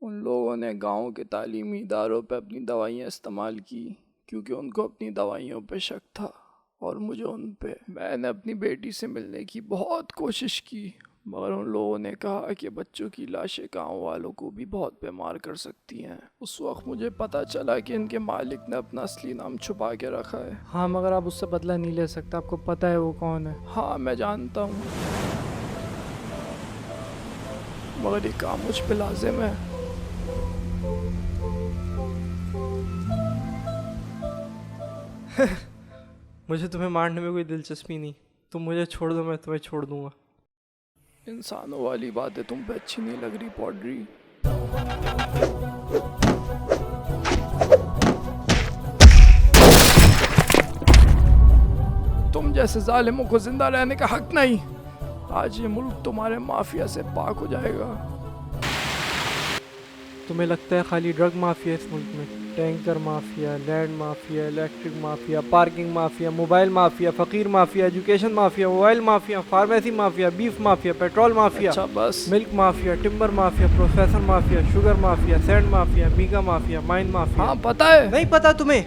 उन लोगों ने गांव के तालीमी इदारों पर अपनी दवाइयाँ इस्तेमाल की क्योंकि उनको अपनी दवाइयों पे शक था और मुझे उन पे। मैंने अपनी बेटी से मिलने की बहुत कोशिश की मगर उन लोगों ने कहा कि बच्चों की लाशें गांव वालों को भी बहुत बीमार कर सकती हैं। उस वक्त मुझे पता चला कि इनके मालिक ने अपना असली नाम छुपा के रखा है। हाँ, मगर आप उससे बदला नहीं ले सकते, आपको पता है वो कौन है। हाँ मैं जानता हूँ मगर ये काम मुझ पे लाजिम है। मुझे तुम्हें मारने में कोई दिलचस्पी नहीं, तुम मुझे छोड़ दो, मैं तुम्हें छोड़ दूंगा। इंसानों वाली बातें तुम पे अच्छी नहीं लग रही पॉडरी। तुम जैसे जालिमों को जिंदा रहने का हक नहीं। आज ये मुल्क तुम्हारे माफिया से पाक हो जाएगा। तुम्हें लगता है खाली ड्रग माफिया इस मुल्क में? Tanker mafia, land mafia, electric mafia, parking mafia, mobile mafia, फकीर mafia, education mafia, mobile mafia, pharmacy mafia, beef mafia, petrol mafia, अच्छा बस। Milk mafia, timber mafia, processor mafia, sugar mafia, sand mafia, mega mafia, mine mafia. हाँ पता है। नहीं पता तुम्हें?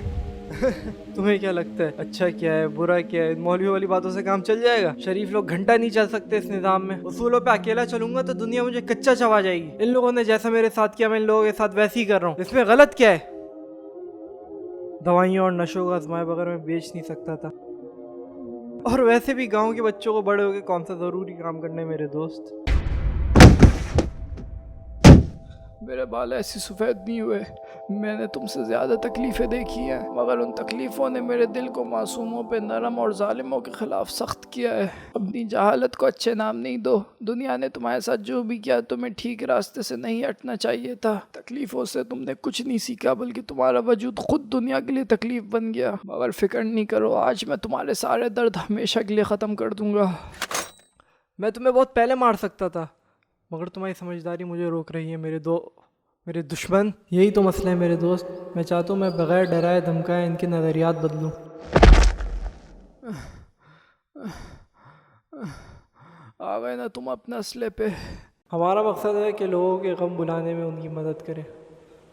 तुम्हें क्या लगता है अच्छा क्या है बुरा क्या है? मौलवी वाली बातों से काम चल जाएगा? शरीफ लोग घंटा नहीं चल सकते इस निजाम में। उसूलों पे अकेला चलूंगा तो दुनिया मुझे कच्चा चबा जाएगी। इन लोगों ने जैसा मेरे साथ किया मैं इन लोगों के साथ वैसे ही कर रहा हूँ। इसमें गलत क्या है? दवाइयों और नशों का आजमाए बगैर मैं बेच नहीं सकता था। और वैसे भी गांव के बच्चों को बड़े होके कौन सा जरूरी काम करने मेरे दोस्त। मेरे बाल ऐसी सफ़ेद नहीं हुए। मैंने तुमसे ज़्यादा तकलीफ़ें देखी हैं मगर उन तकलीफ़ों ने मेरे दिल को मासूमों पे नरम और जालिमों के ख़िलाफ़ सख्त किया है। अपनी जहालत को अच्छे नाम नहीं दो। दुनिया ने तुम्हारे साथ जो भी किया तुम्हें ठीक रास्ते से नहीं हटना चाहिए था। तकलीफ़ों से तुमने कुछ नहीं सीखा बल्कि तुम्हारा वजूद खुद दुनिया के लिए तकलीफ़ बन गया। मगर फ़िक्र नहीं करो, आज मैं तुम्हारे सारे दर्द हमेशा के लिए ख़त्म कर दूँगा। मैं तुम्हें बहुत पहले मार सकता था मगर तुम्हारी समझदारी मुझे रोक रही है मेरे दुश्मन। यही तो मसला है मेरे दोस्त। मैं चाहता हूँ मैं बगैर डराए धमकाए इनके नज़रियात बदलूँ। आ गए ना तुम अपने असले पे। हमारा मकसद है कि लोगों के गम बुलाने में उनकी मदद करें।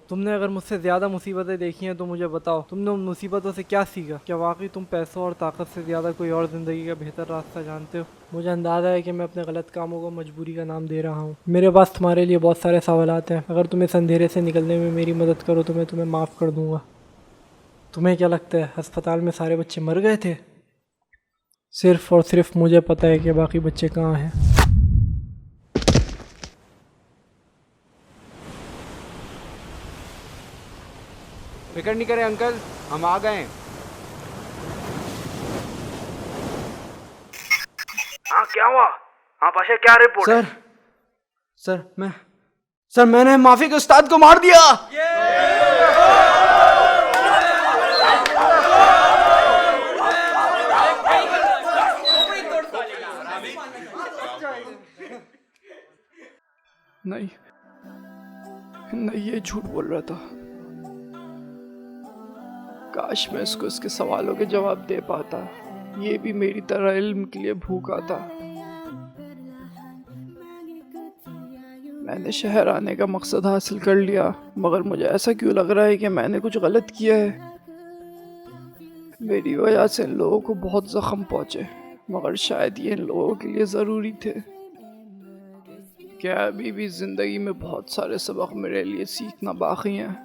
तुमने अगर मुझसे ज़्यादा मुसीबतें देखी हैं तो मुझे बताओ, तुमने उन मुसीबतों से क्या सीखा? क्या वाकई तुम पैसों और ताकत से ज़्यादा कोई और ज़िंदगी का बेहतर रास्ता जानते हो? मुझे अंदाज़ा है कि मैं अपने गलत कामों को मजबूरी का नाम दे रहा हूँ। मेरे पास तुम्हारे लिए बहुत सारे सवालात हैं। अगर तुम इस अंधेरे से निकलने में मेरी मदद करो तो मैं तुम्हें माफ़ कर दूँगा। तुम्हें क्या लगता है अस्पताल में सारे बच्चे मर गए थे? सिर्फ़ और सिर्फ मुझे पता है कि बाकी बच्चे कहाँ हैं। फिक्र नहीं करें अंकल, हम आ गए हैं। हाँ क्या हुआ? हाँ पाशा क्या रिपोर्ट है? सर मैंने माफी के उस्ताद को मार दिया। नहीं नहीं, ये झूठ बोल रहा था। काश मैं इसको इसके सवालों के जवाब दे पाता। ये भी मेरी तरह इल्म के लिए भूखा था। मैंने शहर आने का मकसद हासिल कर लिया मगर मुझे ऐसा क्यों लग रहा है कि मैंने कुछ गलत किया है। मेरी वजह से इन लोगों को बहुत जख्म पहुंचे मगर शायद ये इन लोगों के लिए ज़रूरी थे। क्या अभी भी ज़िंदगी में बहुत सारे सबक मेरे लिए सीखना बाकी हैं।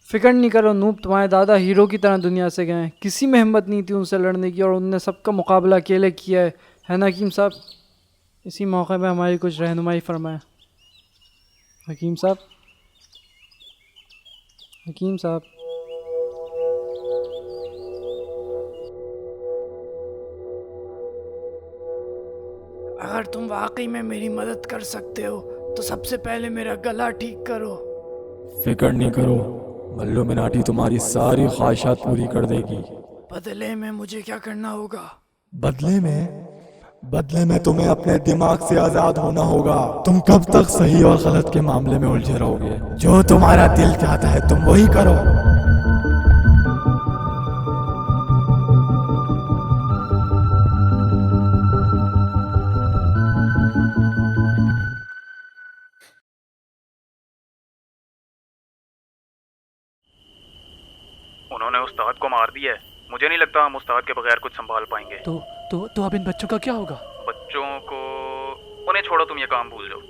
फिक्र नहीं करो नूब, तुम्हारे दादा हीरो की तरह दुनिया से गए। किसी में हिम्मत नहीं थी उनसे लड़ने की और उनने सबका मुकाबला अकेले किया है ना हकीम साहब? इसी मौके पे हमारी कुछ रहनुमाई फरमाएं। हकीम साहब, हकीम साहब। तुम वाकई में मेरी मदद कर सकते हो तो सबसे पहले मेरा गला ठीक करो। फिक्र नहीं करो, मल्लू मिनाटी तुम्हारी सारी ख्वाहिशात पूरी कर देगी। बदले में मुझे क्या करना होगा? बदले में तुम्हें अपने दिमाग से आजाद होना होगा। तुम कब तक सही और गलत के मामले में उलझे रहोगे? जो तुम्हारा दिल चाहता है तुम वही करो। उन्होंने उस्ताद को मार दिया है। मुझे नहीं लगता हम उस्ताद के बगैर कुछ संभाल पाएंगे। तो अब इन बच्चों का क्या होगा? बच्चों को उन्हें छोड़ो, तुम ये काम भूल जाओ।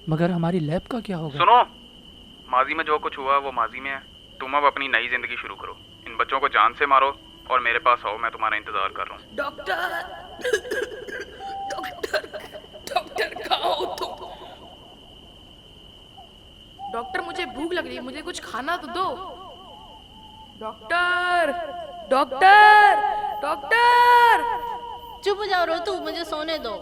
मगर हमारी लैब का क्या होगा? सुनो, माजी में जो कुछ हुआ वो माजी में है। तुम अब अपनी नई जिंदगी शुरू करो। इन बच्चों को जान से मारो और मेरे पास आओ, मैं तुम्हारा इंतजार कर रहा हूँ। डॉक्टर कहाँ हो तुम? डॉक्टर मुझे भूख लग रही है, मुझे कुछ खाना तो दो। Doctor doctor doctor. चुप हो जाओ रोतू, मुझे सोने दो।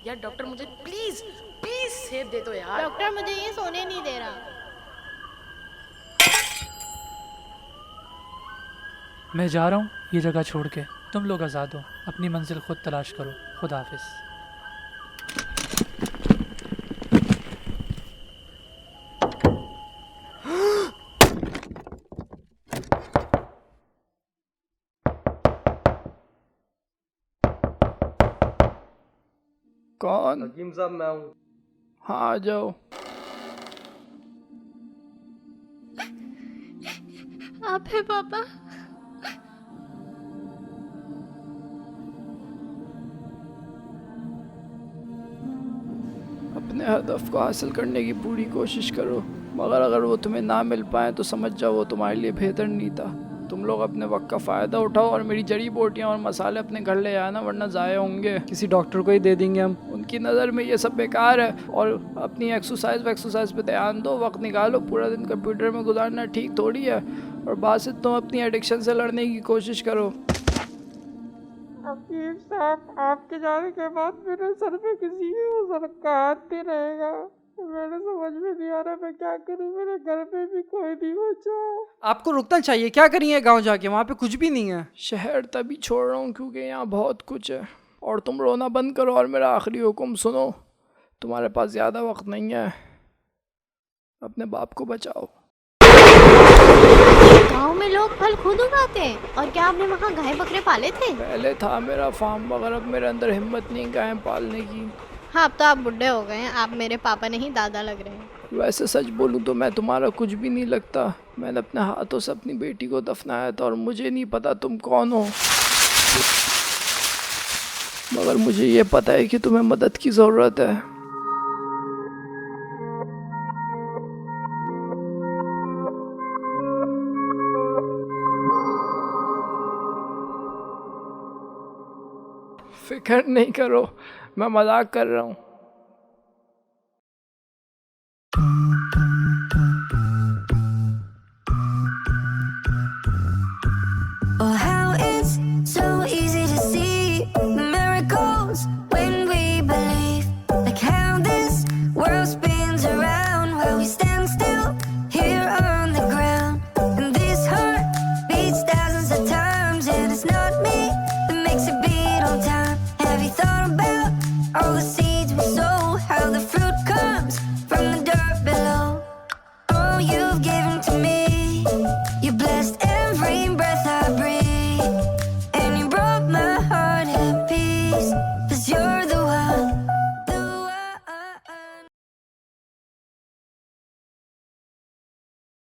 यार डॉक्टर मुझे प्लीज प्लीज सेब दे दो यार। डॉक्टर मुझे ये सोने नहीं दे रहा। मैं जा रहा हूँ ये जगह छोड़ के। तुम लोग आज़ाद हो, अपनी मंजिल खुद तलाश करो। खुदा हाफिज। कौन? हकीम साहब मैं हूँ। हाँ आ जाओ। आप है पापा? अपने हदफ को हासिल करने की पूरी कोशिश करो, मगर अगर वो तुम्हें ना मिल पाए तो समझ जाओ वो तुम्हारे लिए बेहतर नहीं था। तुम लोग अपने वक्त का फ़ायदा उठाओ और मेरी जड़ी बूटियाँ और मसाले अपने घर ले आना, वरना ज़ाया होंगे। किसी डॉक्टर को ही दे देंगे हम। उनकी नज़र में ये सब बेकार है। और अपनी एक्सरसाइज पे ध्यान दो, वक्त निकालो। पूरा दिन कंप्यूटर में गुजारना ठीक थोड़ी है। और बाद से तुम अपनी एडिक्शन से लड़ने की कोशिश करो। हकीम साहब, आपके जाने के बाद मेरे सर पे किसी सर का हाथ नहीं रहेगा। मेरे समझ में नहीं आ रहा मैं क्या करूं। मेरे घर पे भी कोई नहीं बचा। आपको रुकना चाहिए। क्या करिए गांव जाके? वहाँ पे कुछ भी नहीं है। शहर तभी छोड़ रहा हूँ क्योंकि यहाँ बहुत कुछ है। और तुम रोना बंद करो और मेरा आखिरी हुक्म सुनो। तुम्हारे पास ज़्यादा वक्त नहीं है, अपने बाप को बचाओ। गांव में लोग फल खुद उगाते हैं। और क्या आपने वहाँ गाय बकरे पाले थे? पहले था मेरा फार्म, मगर अब मेरे अंदर हिम्मत नहीं गाय पालने की। हाँ, अब तो आप बुढ़े हो गए हैं। आप मेरे पापा नहीं दादा लग रहे हैं। वैसे सच बोलूँ तो मैं तुम्हारा कुछ भी नहीं लगता। मैंने अपने हाथों से अपनी बेटी को दफनाया था और मुझे नहीं पता तुम कौन हो, मगर मुझे ये पता है कि तुम्हें मदद की ज़रूरत है। फिक्र नहीं करो, मैं मजाक कर रहा हूँ।